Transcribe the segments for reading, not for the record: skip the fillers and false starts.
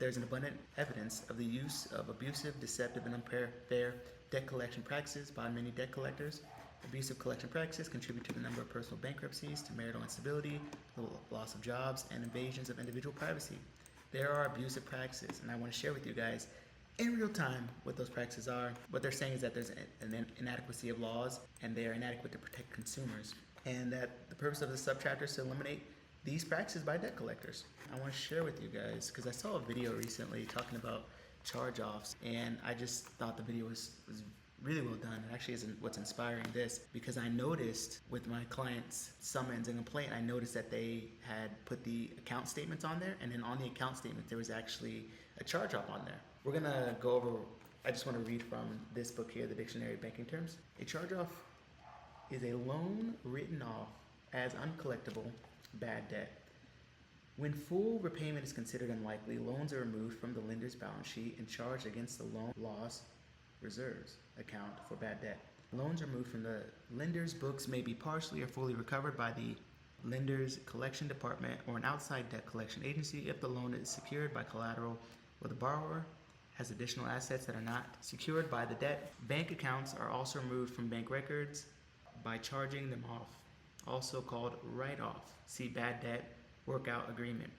There's an abundant evidence of the use of abusive, deceptive, and unfair debt collection practices by many debt collectors. Abusive collection practices contribute to the number of personal bankruptcies, to marital instability, the loss of jobs, and invasions of individual privacy. There are abusive practices, and I want to share with you guys in real time what those practices are. What they're saying is that there's an inadequacy of laws, and they are inadequate to protect consumers, and that the purpose of the subchapter is to eliminate these practices by debt collectors. I want to share with you guys because I saw a video recently talking about charge-offs, and I just thought the video was really well done. It actually isn't what's inspiring this, because I noticed with my client's summons and complaint, I noticed that they had put the account statements on there, and then on the account statement there was actually a charge-off on there. We're gonna go over, I just want to read from this book here, the Dictionary of Banking Terms. A charge-off is a loan written off as uncollectible bad debt. When full repayment is considered unlikely, loans are removed from the lender's balance sheet and charged against the loan loss reserves account for bad debt. Loans removed from the lender's books may be partially or fully recovered by the lender's collection department or an outside debt collection agency if the loan is secured by collateral or the borrower has additional assets that are not secured by the debt. Bank accounts are also removed from bank records by charging them off, also called write-off. See bad debt workout agreement.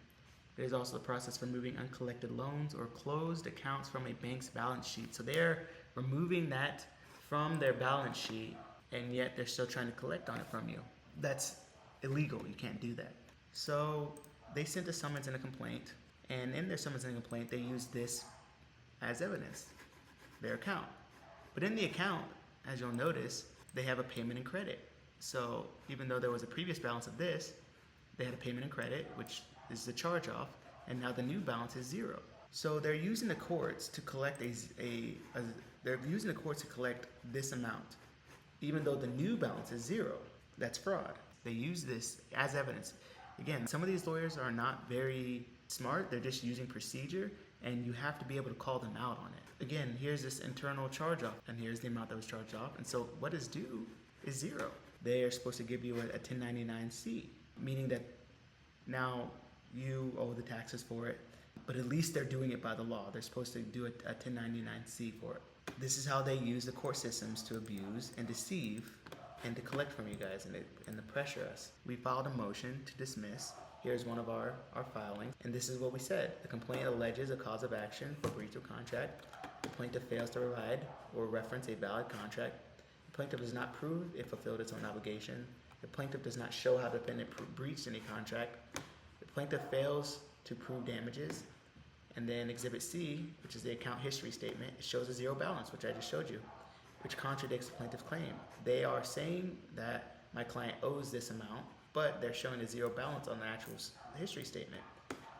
There's also the process for removing uncollected loans or closed accounts from a bank's balance sheet. So they're removing that from their balance sheet, and yet they're still trying to collect on it from you. That's illegal. You can't do that. So they sent a summons and a complaint, and in their summons and complaint, they used this as evidence, their account. But in the account, as you'll notice, they have a payment and credit. So even though there was a previous balance of this, they had a payment and credit, which is the charge off, and now the new balance is zero. So they're using the courts to collect they're using the courts to collect this amount, even though the new balance is zero. That's fraud. They use this as evidence. Again, some of these lawyers are not very smart. They're just using procedure, and you have to be able to call them out on it. Again, here's this internal charge off, and here's the amount that was charged off, and so what is due is zero. They are supposed to give you a 1099-C, meaning that now you owe the taxes for it, but at least they're doing it by the law. They're supposed to do a 1099-C for it. This is how they use the court systems to abuse and deceive and to collect from you guys and to pressure us. We filed a motion to dismiss. Here's one of our filings, and this is what we said. The complaint alleges a cause of action for breach of contract. The plaintiff fails to provide or reference a valid contract. The plaintiff does not prove it fulfilled its own obligation. The plaintiff does not show how the defendant breached any contract. The plaintiff fails to prove damages. And then Exhibit C, which is the account history statement, it shows a zero balance, which I just showed you, which contradicts the plaintiff's claim. They are saying that my client owes this amount, but they're showing a zero balance on the actual history statement.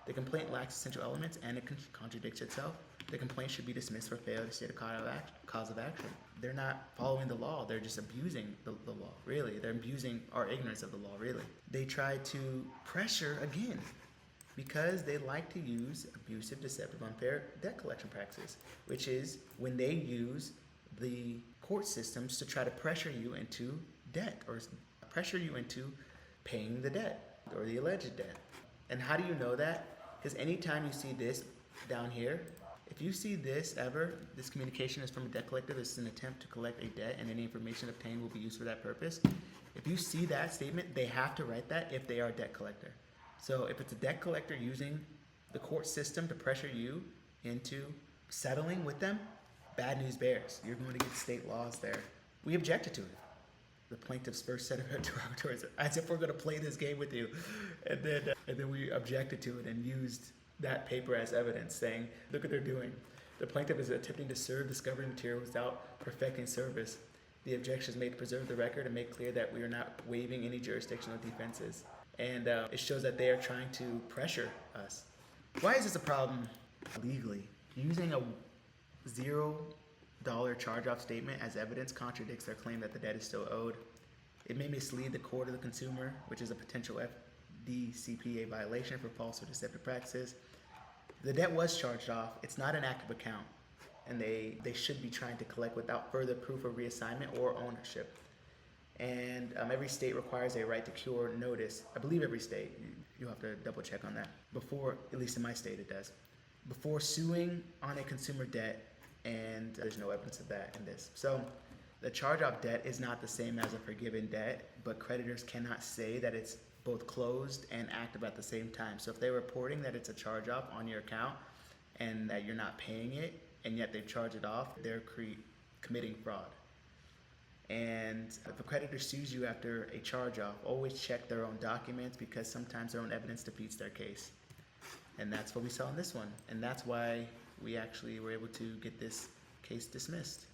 The complaint lacks essential elements and it contradicts itself. The complaint should be dismissed for failure to state a cause of action. They're not following the law. They're just abusing the law, really. They're abusing our ignorance of the law, really. They try to pressure again because they like to use abusive, deceptive, unfair debt collection practices, which is when they use the court systems to try to pressure you into debt or pressure you into paying the debt or the alleged debt. And how do you know that? Because anytime you see this down here, if you see this this communication is from a debt collector, this is an attempt to collect a debt and any information obtained will be used for that purpose. If you see that statement, they have to write that if they are a debt collector. So if it's a debt collector using the court system to pressure you into settling with them, bad news bears. You're going to get state laws there. We objected to it. The plaintiff's first set of interrogatories, as if we're going to play this game with you. And then we objected to it and used that paper as evidence, saying, look what they're doing. The plaintiff is attempting to serve discovery material without perfecting service. The objection is made to preserve the record and make clear that we are not waiving any jurisdictional defenses. And it shows that they are trying to pressure us. Why is this a problem legally? Using a $0 charge-off statement as evidence contradicts their claim that the debt is still owed. It may mislead the court or the consumer, which is a potential FDCPA violation for false or deceptive practices. The debt was charged off. It's not an active account, and they should be trying to collect without further proof of reassignment or ownership. And every state requires a right to cure notice. I believe every state. You'll have to double check on that. Before, at least in my state, it does. before suing on a consumer debt, and there's no evidence of that in this. So the charge-off debt is not the same as a forgiven debt, but creditors cannot say that it's both closed and active at the same time. So if they're reporting that it's a charge-off on your account and that you're not paying it, and yet they've charged it off, they're committing fraud. And if a creditor sues you after a charge-off, always check their own documents, because sometimes their own evidence defeats their case. And that's what we saw in this one. And that's why we actually were able to get this case dismissed.